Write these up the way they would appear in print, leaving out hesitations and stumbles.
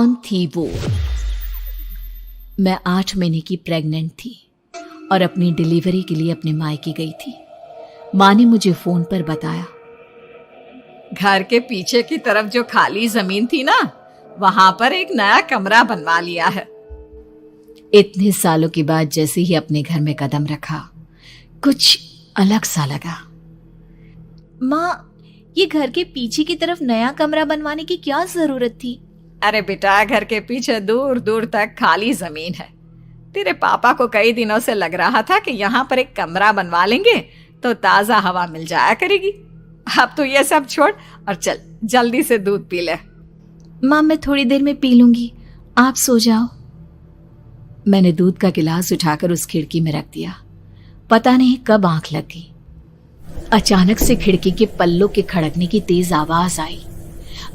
कौन थी वो? मैं 8 महीने की प्रेग्नेंट थी और अपनी डिलीवरी के लिए अपने मायके गई थी। माँ ने मुझे फोन पर बताया, घर के पीछे की तरफ जो खाली जमीन थी ना, वहां पर एक नया कमरा बनवा लिया है। इतने सालों के बाद जैसे ही अपने घर में कदम रखा, कुछ अलग सा लगा। माँ, ये घर के पीछे की तरफ नया कमरा बनवाने की क्या जरूरत थी? अरे बेटा, घर के पीछे दूर दूर तक खाली जमीन है। तेरे पापा को कई दिनों से लग रहा था कि यहाँ पर एक कमरा बनवा लेंगे तो ताजा हवा मिल जाया करेगी। अब तो ये सब छोड़ और चल जल्दी से दूध पी ले। माँ, मैं थोड़ी देर में पी लूंगी, आप सो जाओ। मैंने दूध का गिलास उठाकर उस खिड़की में रख दिया। पता नहीं कब आंख लग गई। अचानक से खिड़की के पल्लों के खड़कने की तेज आवाज आई।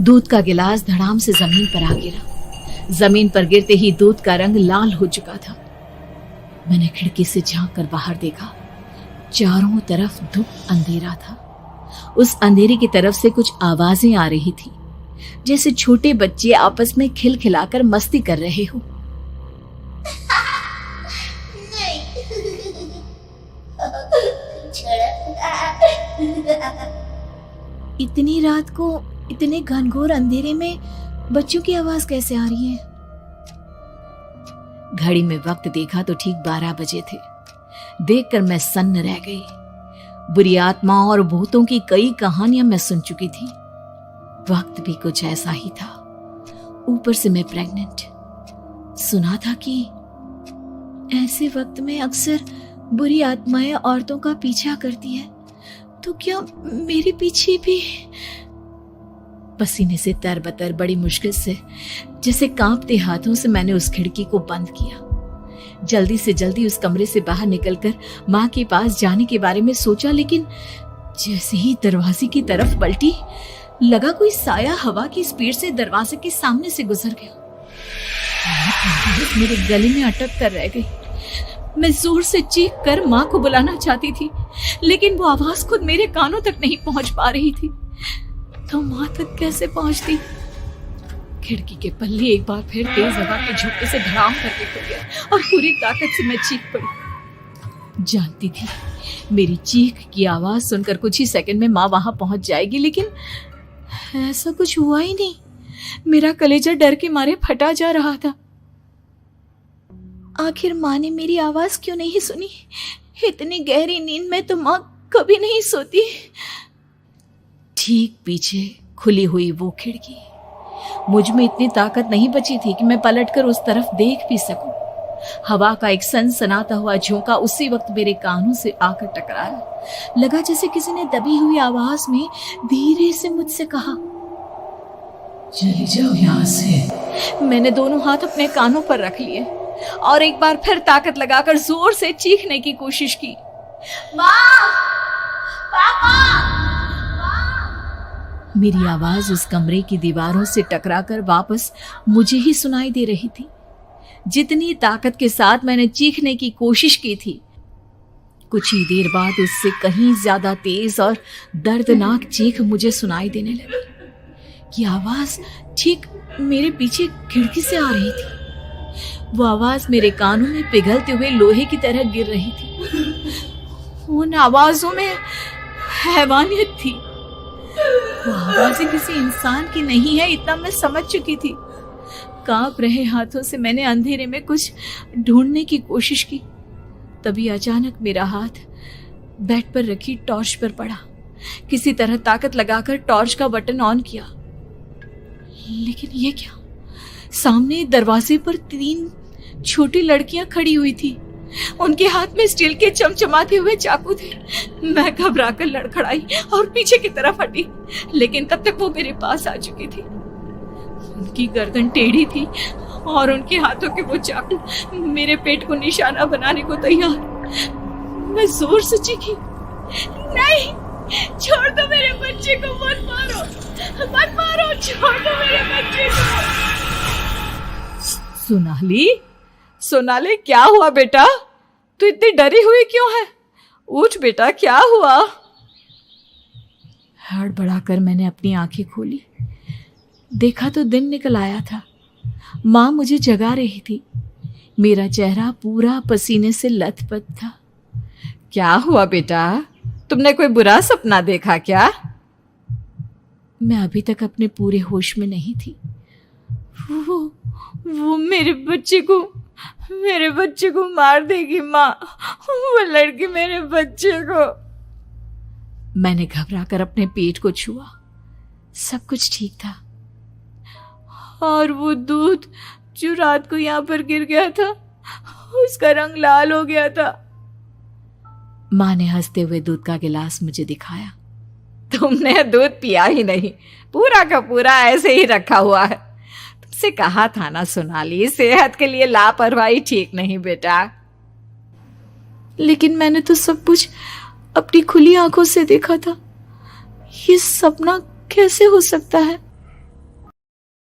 दूध का गिलास धड़ाम से जमीन पर आ गिरा। जमीन पर गिरते ही दूध का रंग लाल हो चुका था। मैंने खिड़की से झांक कर बाहर देखा। चारों तरफ धुप अंधेरा था। उस अंधेरे की तरफ से कुछ आवाजें आ रही थी, जैसे छोटे बच्चे आपस में खिलखिलाकर मस्ती कर रहे हो। इतनी रात को इतने घनघोर अंधेरे में बच्चों की आवाज कैसे आ रही है? घड़ी में वक्त देखा तो ठीक 12 बजे थे। देखकर मैं सन्न रह गई। बुरी आत्माओं और भूतों की कई कहानियां मैं सुन चुकी थी। वक्त भी कुछ ऐसा ही था। ऊपर से मैं प्रेग्नेंट। सुना था कि ऐसे वक्त में अक्सर बुरी आत्माएं औरतों का पीछा करती हैं। तो क्या मेरे पीछे भी? पसीने से तरबतर बड़ी मुश्किल से, जैसे कांपते हाथों से मैंने उस खिड़की को बंद किया। जल्दी से जल्दी उस कमरे से बाहर निकलकर माँ के पास जाने के बारे में सोचा, लेकिन जैसे ही दरवाजे की तरफ पलटी, लगा कोई साया हवा की स्पीड से दरवाजे के सामने से गुजर गया। मेरे गले में अटक कर रह गई। मैं जोर से चीख कर माँ को बुलाना चाहती थी, लेकिन वो आवाज खुद मेरे कानों तक नहीं पहुंच पा रही थी। तो माँ तक कैसे पहुंचती? खिड़की के पल्ले एक बार फिर तेज हवा के झोंके से धड़ाम करके खुल गया और पूरी ताकत से मैं चीख पड़ी। जानती थी मेरी चीख की आवाज सुनकर कुछ ही सेकंड में माँ वहां पहुंच जाएगी, लेकिन ऐसा कुछ हुआ ही नहीं। मेरा कलेजा डर के मारे फटा जा रहा था। आखिर माँ ने मेरी आवाज क्यों नहीं सुनी? इतनी गहरी नींद में तो माँ कभी नहीं सोती। ठीक पीछे खुली हुई वो खिड़की। मुझ में इतनी ताकत नहीं बची थी कि मैं पलटकर उस तरफ देख भी सकूं। हवा का एक सनसनाता हुआ झोंका उसी वक्त मेरे कानों से आकर टकराया। लगा जैसे किसी ने दबी हुई आवाज में धीरे से मुझसे कहा, चली जाओ यहाँ से। मैंने दोनों हाथ अपने कानों पर रख लिए और एक बार फिर ताकत लगाकर जोर से चीखने की कोशिश की। माँ! पापा! मेरी आवाज उस कमरे की दीवारों से टकराकर वापस मुझे ही सुनाई दे रही थी। जितनी ताकत के साथ मैंने चीखने की कोशिश की थी, कुछ ही देर बाद उससे कहीं ज्यादा तेज और दर्दनाक चीख मुझे सुनाई देने लगी। ये आवाज ठीक मेरे पीछे खिड़की से आ रही थी। वो आवाज मेरे कानों में पिघलते हुए लोहे की तरह गिर रही थी। उन आवाजों में हैवानियत थी। वो आवाजें किसी इंसान की नहीं है, इतना मैं समझ चुकी थी। कांप रहे हाथों से मैंने अंधेरे में कुछ ढूंढने की कोशिश की। तभी अचानक मेरा हाथ बेड पर रखी टॉर्च पर पड़ा। किसी तरह ताकत लगाकर टॉर्च का बटन ऑन किया, लेकिन ये क्या? सामने दरवाजे पर 3 छोटी लड़कियां खड़ी हुई थी। उनके हाथ में स्टील के चमचमाते हुए चाकू थे। मैं घबराकर लड़खड़ाई और पीछे की तरफ हटी, लेकिन तब तक वो मेरे पास आ चुकी थी। उनकी गर्दन टेढ़ी थी और उनके हाथों के वो चाकू मेरे पेट को निशाना बनाने को तैयार। मैं जोर से चीखी, नहीं, छोड़ दो मेरे बच्चे को, मत मारो, मत मारो, छोड़ दो मेरे बच्चे को। सोनाली, सोनाली, क्या हुआ बेटा? तू इतनी डरी हुई क्यों है? उठ बेटा, क्या हुआ? हड़बड़ाकर मैंने अपनी आंखें खोली। देखा तो दिन निकल आया था। माँ मुझे जगा रही थी। मेरा चेहरा पूरा पसीने से लथपथ था। क्या हुआ बेटा, तुमने कोई बुरा सपना देखा क्या? मैं अभी तक अपने पूरे होश में नहीं थी। वो मेरे बच्चे को मार देगी माँ। वो लड़की मेरे बच्चे को। मैंने घबराकर अपने पेट को छुआ। सब कुछ ठीक था। और वो दूध जो रात को यहाँ पर गिर गया था, उसका रंग लाल हो गया था। माँ ने हंसते हुए दूध का गिलास मुझे दिखाया। तुमने दूध पिया ही नहीं, पूरा का पूरा ऐसे ही रखा हुआ है। तुमसे कहा था ना सोनाली, सेहत के लिए लापरवाही ठीक नहीं बेटा। लेकिन मैंने तो सब कुछ अपनी खुली आंखों से देखा था। ये सपना कैसे हो सकता है?